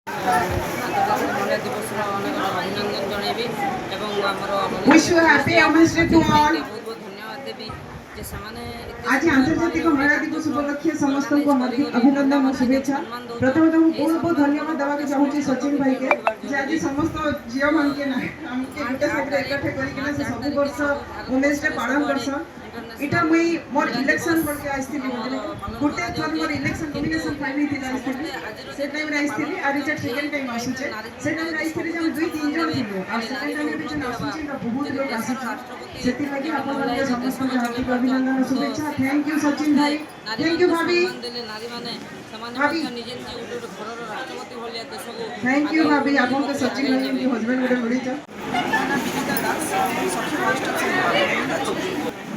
ମହିଳା ଦିବସର ଅନେକ ଅଭିନନ୍ଦନ ଜଣାଇବି ଏବଂ ଆମର wish you happy anniversary to all। ବହୁତ ବହୁତ ଧନ୍ୟବାଦ ଦେବି ଯେ ସେମାନେ आज आंतर्जातिक महिला दिवस उपलक्षे समस्त को हार्दिक अभिनंदन और शुभेच्छा। प्रथमतः मैं बहुत बहुत धन्यवाद देवा के चाहूची सचिन भाई के जे आज समस्त झियो मान के ना हमके गुटे साथे इकट्ठे करी के से सब वर्ष वुमेन्स डे पालन करसन। इटा मुई मोर इलेक्शन करके आइस्थिली गुटे थर मोर इलेक्शन नॉमिनेशन फाइल थी आइस्थिली से टाइम रे आइस्थिली आ रिचा सेकंड टाइम आसुचे से टाइम रे आइस्थिली जे हम दुई तीन जन थिलु आ सेकंड टाइम रे जे आसुचे ना बहुत लोग आसुचे सेति लागि आपन माने समस्त को हार्दिक अभिनंदन और शुभेच्छा। थैंक यू सचिन भाई, थैंक यू भाभी, थैंक यू भाभी आपन के सचिन भाई के हस्बैंड गुटे मिली छ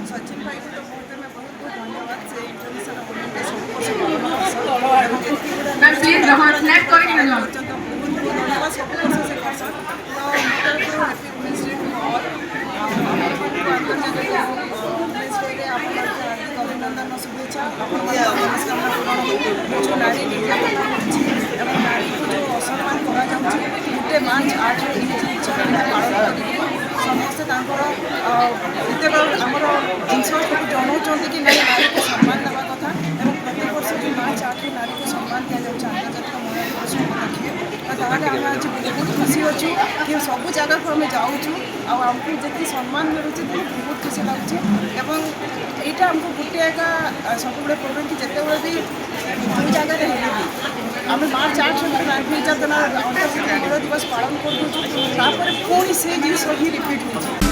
सचिन भाई को तो बहुत बहुत धन्यवाद से इंटरनेशनल वुमेन डे सब मैं प्लीज रहा स्नैप करें ना बहुत धन्यवाद सब वर्ष से करसन तो happy women's day to all women's day रे आपन हार्दिक अभिनंदन और शुभेच्छा जो नारी निर्यातन और नारी को जो असम्मान करा जाउछि गुटे मार्च 8 रे पालन करी समस्ते एत आमर जिनस सब जनाऊँ कि नहीं नारी को सम्मान देवा कथा और प्रत्येक वर्ष जो मार्च 8 नारी को सम्मान दि जाए आंतर्जातिक महिला दिवस उपलक्षे ताहले आम आज बहुत खुशी अच्छु कि सब जगह को आम जाऊँ आमको जी सम्मान मिलूँ बहुत खुशी लगुच यहाँ आमको गोटे एका सब प्रोग्राम कि जिते भी जो जगह भी आम मार्च 8 नारी निर्यातना अंतर्जातिक महिला दिवस पालन कर पुणी से जिन ही रिपीट हो